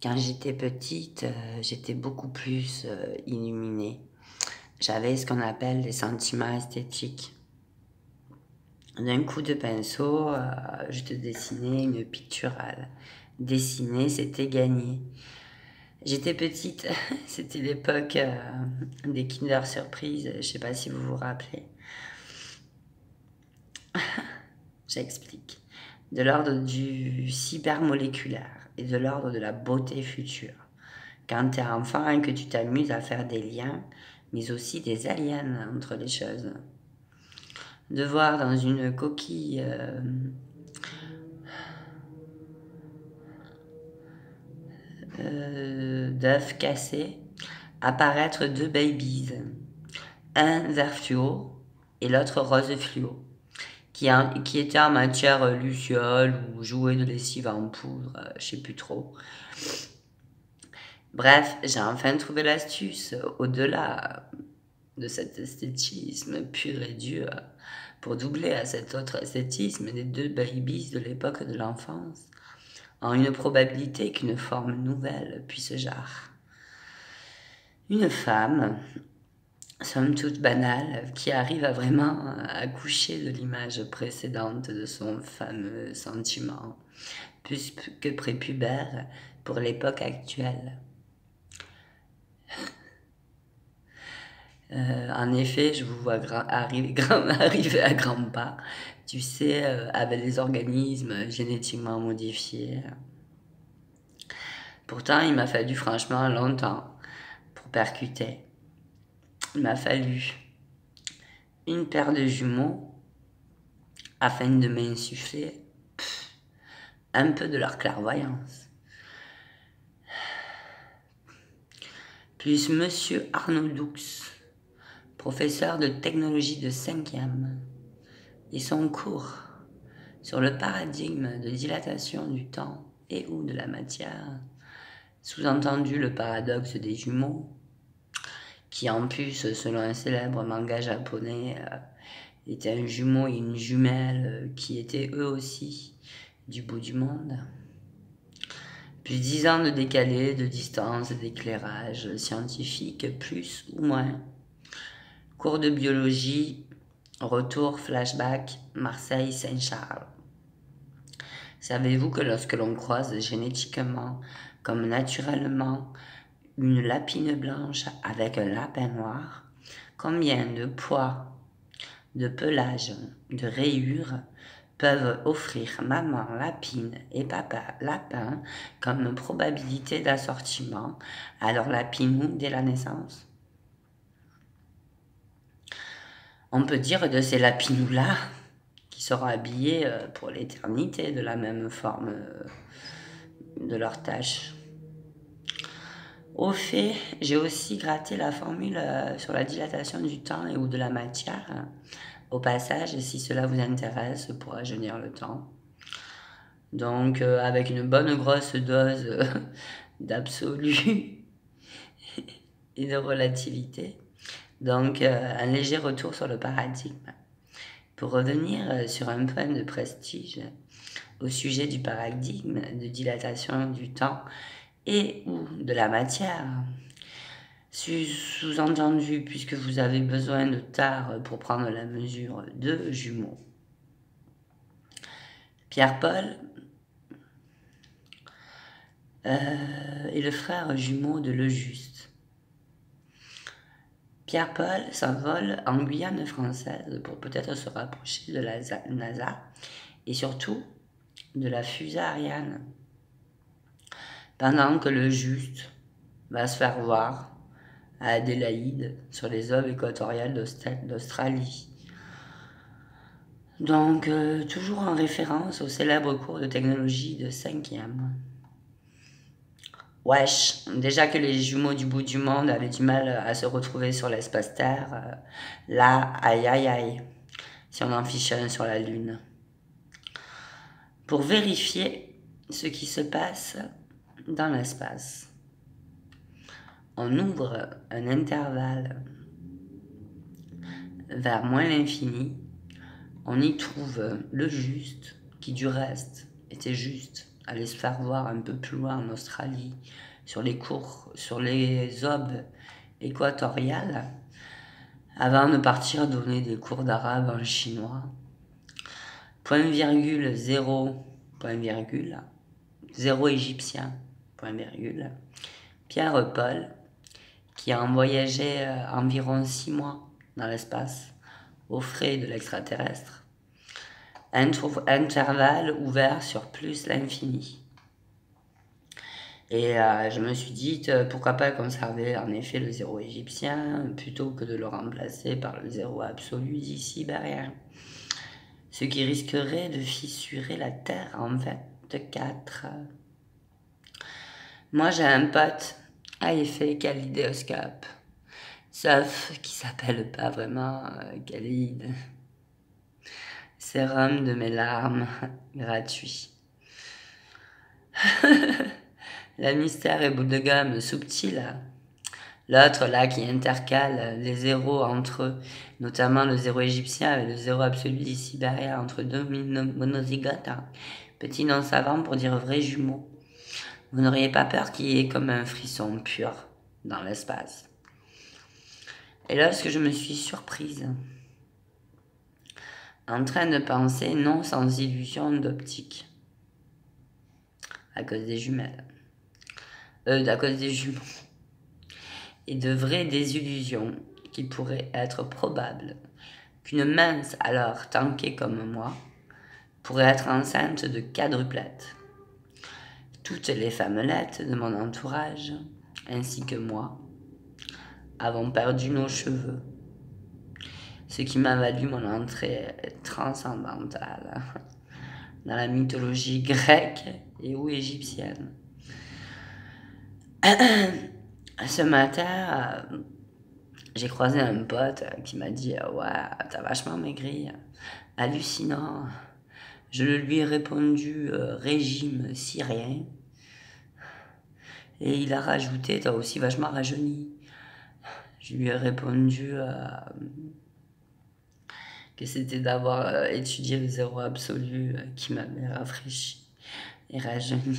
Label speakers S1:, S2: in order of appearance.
S1: Quand j'étais petite, j'étais beaucoup plus illuminée. J'avais ce qu'on appelle des sentiments esthétiques. D'un coup de pinceau, je te dessinais une picturale. Dessiner, c'était gagner. J'étais petite, c'était l'époque des Kinder Surprise, je sais pas si vous vous rappelez. J'explique. De l'ordre du cybermoléculaire et de l'ordre de la beauté future. Quand tu es enfant et que tu t'amuses à faire des liens, mais aussi des aliens entre les choses. De voir dans une coquille d'œufs cassés apparaître deux babies, un vert fluo et l'autre rose fluo, qui était en matière luciole ou jouet de lessive en poudre, je sais plus trop. Bref, j'ai enfin trouvé l'astuce au-delà de cet esthétisme pur et dur pour doubler à cet autre esthétisme des deux babies de l'époque de l'enfance, en une probabilité qu'une forme nouvelle puisse jarre. Une femme, somme toute banale, qui arrive à vraiment accoucher de l'image précédente de son fameux sentiment, plus que prépubère pour l'époque actuelle. En effet, je vous vois arriver à grands pas, tu sais, avec les organismes génétiquement modifiés. Pourtant, il m'a fallu franchement longtemps pour percuter. Il m'a fallu une paire de jumeaux afin de m'insuffler un peu de leur clairvoyance. Plus Monsieur Arnaud Doux, professeur de technologie de 5e, et son cours sur le paradigme de dilatation du temps et ou de la matière, sous-entendu le paradoxe des jumeaux, qui en plus, selon un célèbre manga japonais, était un jumeau et une jumelle qui étaient eux aussi du bout du monde. Plus 10 ans de décalé, de distance, d'éclairage scientifique, plus ou moins. Cours de biologie, retour, flashback, Marseille, Saint-Charles. Savez-vous que lorsque l'on croise génétiquement, comme naturellement, une lapine blanche avec un lapin noir, combien de poids, de pelage, de rayures peuvent offrir maman lapine et papa lapin comme probabilité d'assortiment à leur lapinou dès la naissance? On peut dire de ces lapinous-là qui seront habillés pour l'éternité de la même forme de leur tâche. Au fait, j'ai aussi gratté la formule sur la dilatation du temps et ou de la matière. Au passage, si cela vous intéresse, pour rajeunir le temps. Donc, avec une bonne grosse dose d'absolu et de relativité. Donc, un léger retour sur le paradigme. Pour revenir sur un point de prestige au sujet du paradigme de dilatation du temps et ou de la matière, sous-entendu puisque vous avez besoin de tard pour prendre la mesure de jumeaux. Pierre-Paul est le frère jumeau de Le Juste. Pierre-Paul s'envole en Guyane française pour peut-être se rapprocher de la NASA et surtout de la fusée Ariane. Pendant que Le Juste va se faire voir à Adélaïde sur les eaux équatoriales d'Australie. Donc, toujours en référence au célèbre cours de technologie de 5e. Wesh, déjà que les jumeaux du bout du monde avaient du mal à se retrouver sur l'espace Terre, là, aïe aïe aïe, si on en fiche un sur la Lune. Pour vérifier ce qui se passe dans l'espace, on ouvre un intervalle vers moins l'infini, on y trouve le juste, qui du reste était juste aller se faire voir un peu plus loin en Australie, sur les aubes équatoriales, avant de partir donner des cours d'arabe en chinois. Point virgule, zéro, point virgule, zéro égyptien, point virgule. Pierre-Paul, qui a voyagé environ 6 mois dans l'espace, aux frais de l'extraterrestre. Intervalle ouvert sur plus l'infini. Et je me suis dit, pourquoi pas conserver en effet le zéro égyptien plutôt que de le remplacer par le zéro absolu d'ici-barrière. Ce qui risquerait de fissurer la Terre en 24. Moi j'ai un pote à effet kaléidoscope, sauf qui s'appelle pas vraiment Khalid. Sérum de mes larmes, gratuit. La mystère et boule de gomme subtil. L'autre là qui intercale les zéros entre eux, notamment le zéro égyptien et le zéro absolu d'ici-barrière entre deux monozygotes. Petit non savant pour dire vrai jumeau. Vous n'auriez pas peur qu'il y ait comme un frisson pur dans l'espace. Et lorsque je me suis surprise, en train de penser non sans illusion d'optique, à cause des jumelles, à cause des jumeaux, et de vraies désillusions qu'il pourrait être probable qu'une mince alors tankée comme moi pourrait être enceinte de quadruplettes. Toutes les femmelettes de mon entourage, ainsi que moi, avons perdu nos cheveux, ce qui m'a valu mon entrée transcendantale dans la mythologie grecque et ou égyptienne. Ce matin, j'ai croisé un pote qui m'a dit « Ouais, t'as vachement maigri, hallucinant ». Je lui ai répondu « Régime syrien ». Et il a rajouté « T'as aussi vachement rajeuni ». Je lui ai répondu que c'était d'avoir étudié le zéro absolu qui m'avait rafraîchi et rajeuni.